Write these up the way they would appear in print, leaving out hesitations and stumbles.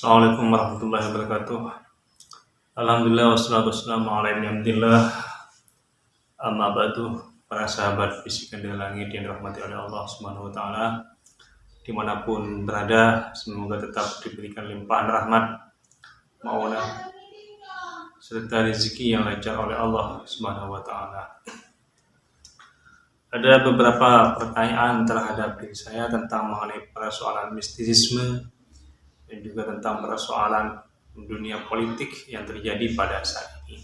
Assalamualaikum warahmatullahi wabarakatuh. Alhamdulillah wassalatu wassalamu ala ibnillah. Amma ba'du. Para sahabat bisikan di langit yang dirahmati oleh Allah Subhanahu wa taala, dimanapun berada, semoga tetap diberikan limpahan rahmat, maunah, serta rezeki yang lancar oleh Allah Subhanahu wa taala. Ada beberapa pertanyaan terhadap diri saya tentang mengenai persoalan mistisisme dan juga tentang persoalan dunia politik yang terjadi pada saat ini.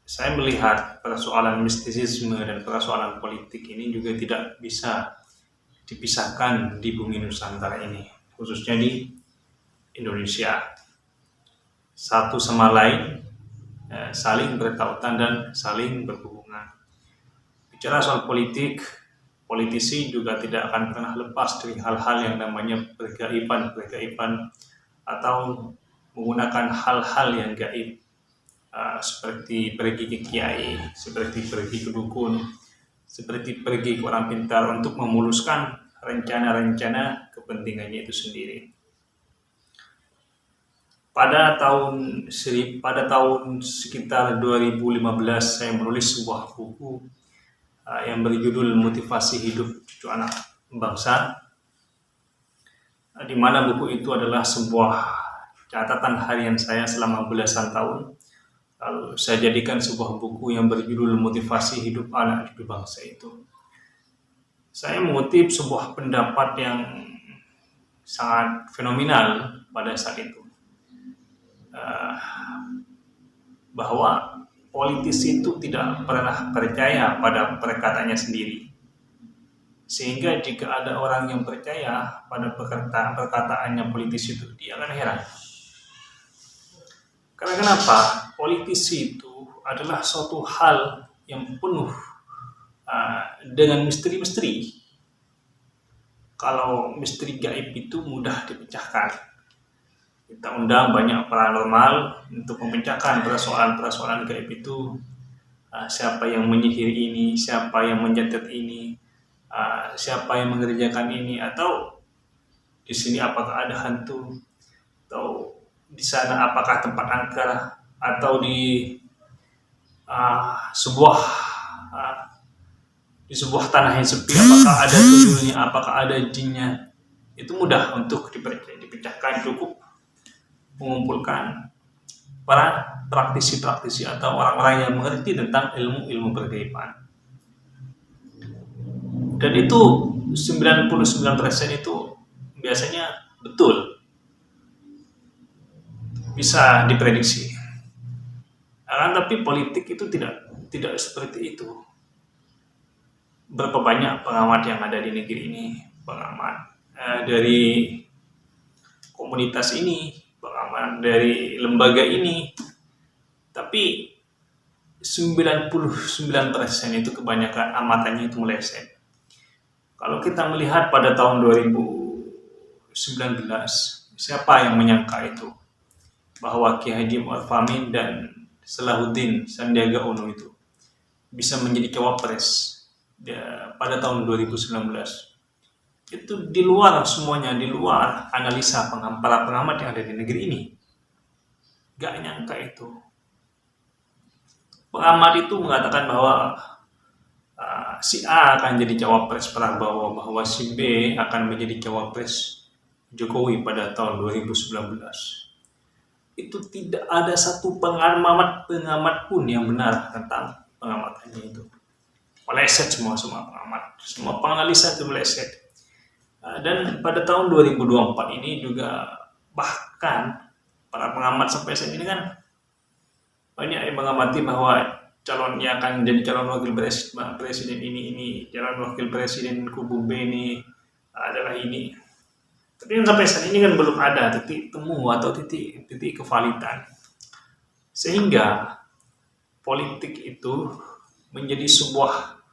Saya melihat persoalan mistisisme dan persoalan politik ini juga tidak bisa dipisahkan di bumi Nusantara ini, khususnya di Indonesia. Satu sama lain saling berkaitan dan saling berhubungan. Bicara soal politik, politisi juga tidak akan pernah lepas dari hal-hal yang namanya bergaiban atau menggunakan hal-hal yang gaib, seperti pergi ke kiai, seperti pergi ke dukun, seperti pergi ke orang pintar untuk memuluskan rencana-rencana kepentingannya itu sendiri. Pada tahun sekitar 2015 saya menulis sebuah buku yang berjudul Motivasi Hidup Cucu Anak Bangsa, di mana buku itu adalah sebuah catatan harian saya selama belasan tahun. Lalu saya jadikan sebuah buku yang berjudul Motivasi Hidup Anak Cucu Bangsa itu. Saya mengutip sebuah pendapat yang sangat fenomenal pada saat itu, bahwa politisi itu tidak pernah percaya pada perkataannya sendiri. Sehingga jika ada orang yang percaya pada perkataannya politisi itu, dia akan heran. Karena kenapa? Politisi itu adalah suatu hal yang penuh dengan misteri-misteri. Kalau misteri gaib itu mudah dipecahkan. Kita undang banyak paranormal untuk memecahkan persoalan-persoalan gaib itu. Siapa yang menyihir ini, siapa yang mencatat ini, siapa yang mengerjakan ini, atau di sini apakah ada hantu, atau di sana apakah tempat angker, atau di sebuah tanah yang sepi apakah ada tuyulnya, apakah ada jinnya. Itu mudah untuk dipecahkan, cukup mengumpulkan para praktisi-praktisi atau orang-orang yang mengerti tentang ilmu-ilmu bergaiban. Dan itu 99% itu biasanya betul, bisa diprediksi. Tapi politik itu tidak seperti itu. Berapa banyak pengamat yang ada di negeri ini, pengamat dari komunitas ini, pengamat dari lembaga ini, tapi 99% itu kebanyakan amatannya itu meleset. Kalau kita melihat pada tahun 2019, siapa yang menyangka itu bahwa Ki Haji Ma'ruf Amin dan Salahuddin Sandiaga Uno itu bisa menjadi cawapres pada tahun 2019. Itu di luar semuanya, di luar analisa para pengamat yang ada di negeri ini. Gak nyangka itu. Pengamat itu mengatakan bahwa si A akan jadi cawapres Prabowo, bahwa si B akan menjadi cawapres Jokowi pada tahun 2019. Itu tidak ada satu pengamat pun yang benar tentang pengamatannya itu. Meleset semua pengamat, semua penganalisa itu meleset. Dan pada tahun 2024 ini juga bahkan para pengamat sampai saat ini kan banyak yang mengamati bahwa calonnya akan jadi calon wakil presiden ini calon wakil presiden kubu B ini adalah ini. Tapi sampai saat ini kan belum ada titik temu atau titik kevalidan. Sehingga politik itu menjadi sebuah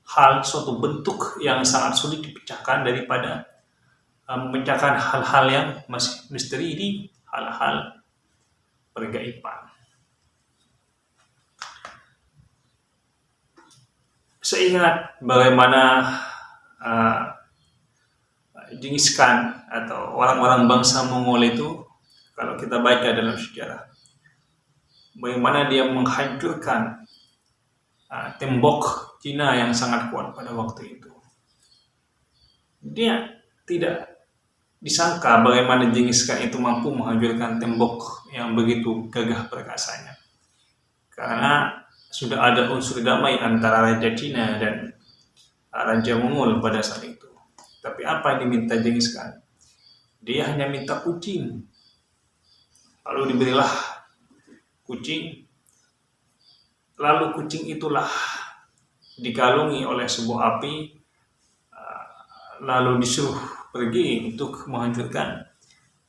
hal, suatu bentuk yang sangat sulit dipecahkan daripada memecahkan hal-hal yang masih misteri di hal-hal pergaiban. Saya ingat bagaimana Genghis Khan atau orang-orang bangsa Mongol itu, kalau kita baca dalam sejarah, bagaimana dia menghancurkan tembok Cina yang sangat kuat pada waktu itu. Dia tidak disangka bagaimana Genghis Khan itu mampu menghancurkan tembok yang begitu gagah perkasanya. Karena sudah ada unsur damai antara Raja Cina dan Raja Mongol pada saat itu. Tapi apa yang diminta Genghis Khan? Dia hanya minta kucing. Lalu diberilah kucing. Lalu kucing itulah dikalungi oleh sebuah api. Lalu disuruh pergi untuk menghancurkan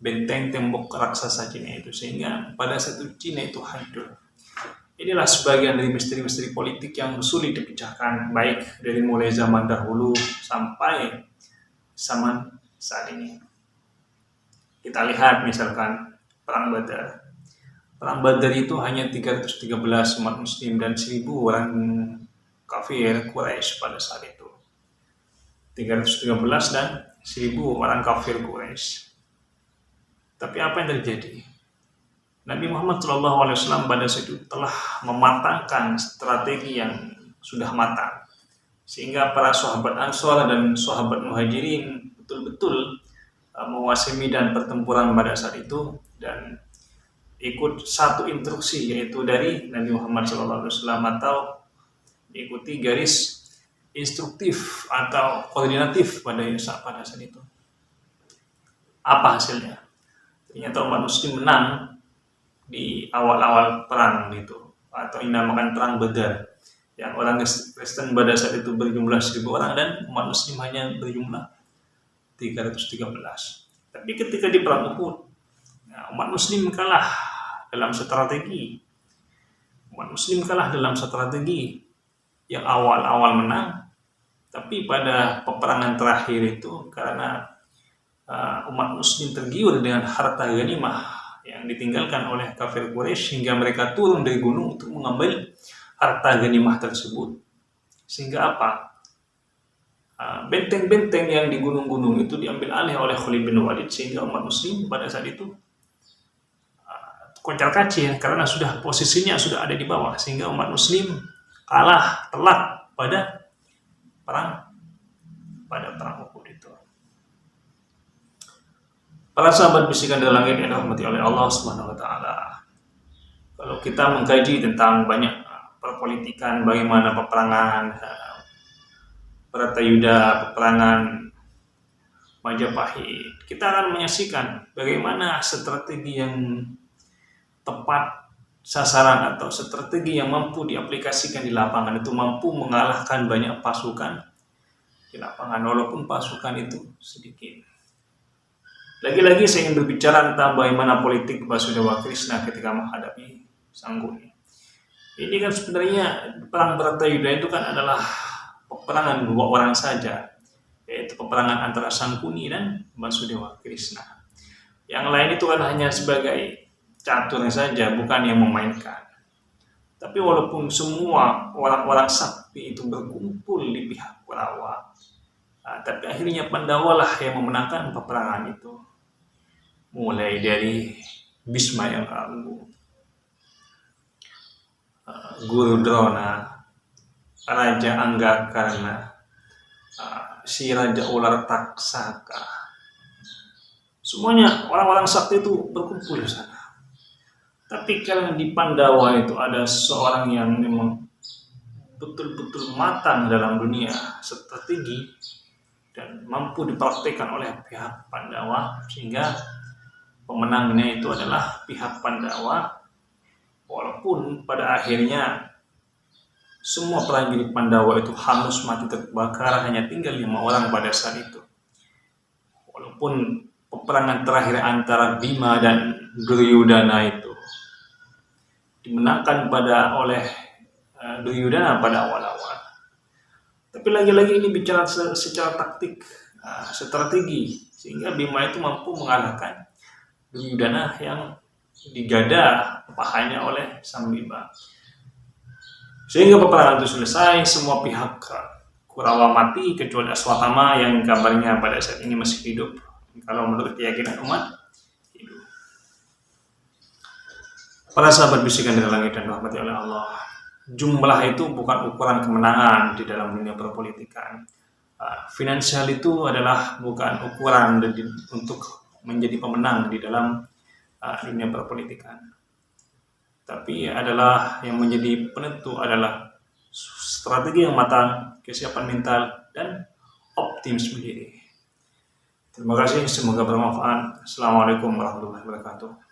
benteng tembok raksasa Cina itu, sehingga pada saat itu Cina itu hancur. Inilah sebagian dari misteri-misteri politik yang sulit dipecahkan, baik dari mulai zaman dahulu sampai zaman saat ini. Kita lihat misalkan Perang Badar. Perang Badar itu hanya 313 umat muslim dan 1000 orang kafir Quraisy pada saat itu. 313 dan 1000 orang kafir Quraisy. Tapi apa yang terjadi? Nabi Muhammad SAW pada saat itu telah mematangkan strategi yang sudah matang, sehingga para sahabat Ansor dan sahabat Muhajirin betul-betul menguasai medan pertempuran pada saat itu dan ikut satu instruksi, yaitu dari Nabi Muhammad SAW, atau ikuti garis instruktif atau koordinatif pada saat itu. Apa hasilnya? Ternyata umat muslim menang di awal-awal perang itu, atau dinamakan Perang Badar, yang orang Kristen pada saat itu berjumlah 1000 orang dan umat muslim hanya berjumlah 313. Tapi ketika di Perang Uhud, umat muslim kalah dalam strategi. Umat muslim kalah dalam strategi yang awal-awal menang, tapi pada peperangan terakhir itu karena umat muslim tergiur dengan harta ghanimah yang ditinggalkan oleh kafir Quraisy, hingga mereka turun dari gunung untuk mengambil harta ghanimah tersebut. Sehingga apa? Benteng-benteng yang di gunung-gunung itu diambil alih oleh Khalid bin Walid, sehingga umat muslim pada saat itu kocar-kacir karena posisinya sudah ada di bawah, sehingga umat muslim kalah telak pada perang Uhud itu. Para sahabat bisikan dari langit yang dirahmati oleh Allah Subhanahu wa taala. Kalau kita mengkaji tentang banyak perpolitikan, bagaimana peperangan Bharatayuda, peperangan Majapahit, kita akan menyaksikan bagaimana strategi yang tepat sasaran atau strategi yang mampu diaplikasikan di lapangan itu mampu mengalahkan banyak pasukan di lapangan, walaupun pasukan itu sedikit. Lagi-lagi saya ingin berbicara tentang bagaimana politik Basudewa Krishna ketika menghadapi Sangguni. Ini kan sebenarnya perang Bharatayuda itu kan adalah peperangan 2 orang saja, yaitu peperangan antara Sangguni dan Basudewa Krishna. Yang lain itu kan hanya sebagai catur saja, bukan yang memainkan. Tapi walaupun semua orang-orang sakti itu berkumpul di pihak Kurawa, tapi akhirnya Pandawa lah yang memenangkan peperangan itu. Mulai dari Bhisma yang agung, Guru Drona, Raja Anggakarna, si Raja Ular Taksaka. Semuanya orang-orang sakti itu berkumpul di sana. Tapi kalau di Pandawa itu ada seorang yang memang betul-betul matang dalam dunia strategi dan mampu dipraktikkan oleh pihak Pandawa, sehingga pemenangnya itu adalah pihak Pandawa. Walaupun pada akhirnya semua prajurit Pandawa itu hangus mati terbakar, hanya tinggal 5 orang pada saat itu. Walaupun peperangan terakhir antara Bima dan Duryudana itu dimenangkan oleh Duryudana pada awal-awal. Tapi lagi-lagi ini bicara secara taktik, strategi, sehingga Bima itu mampu mengalahkan Duryudana yang digada pahanya oleh Sang Bima. Sehingga peperangan itu selesai, semua pihak Kurawa mati kecuali Aswatama yang kabarnya pada saat ini masih hidup. Kalau menurut keyakinan umat hidup. Para sahabat bisikan dari langit dan rahmati oleh Allah, jumlah itu bukan ukuran kemenangan di dalam dunia perpolitikan. Finansial itu adalah bukan ukuran untuk menjadi pemenang di dalam dunia perpolitikan. Tapi adalah yang menjadi penentu adalah strategi yang matang, kesiapan mental, dan optimisme diri. Terima kasih, semoga bermanfaat. Assalamualaikum warahmatullahi wabarakatuh.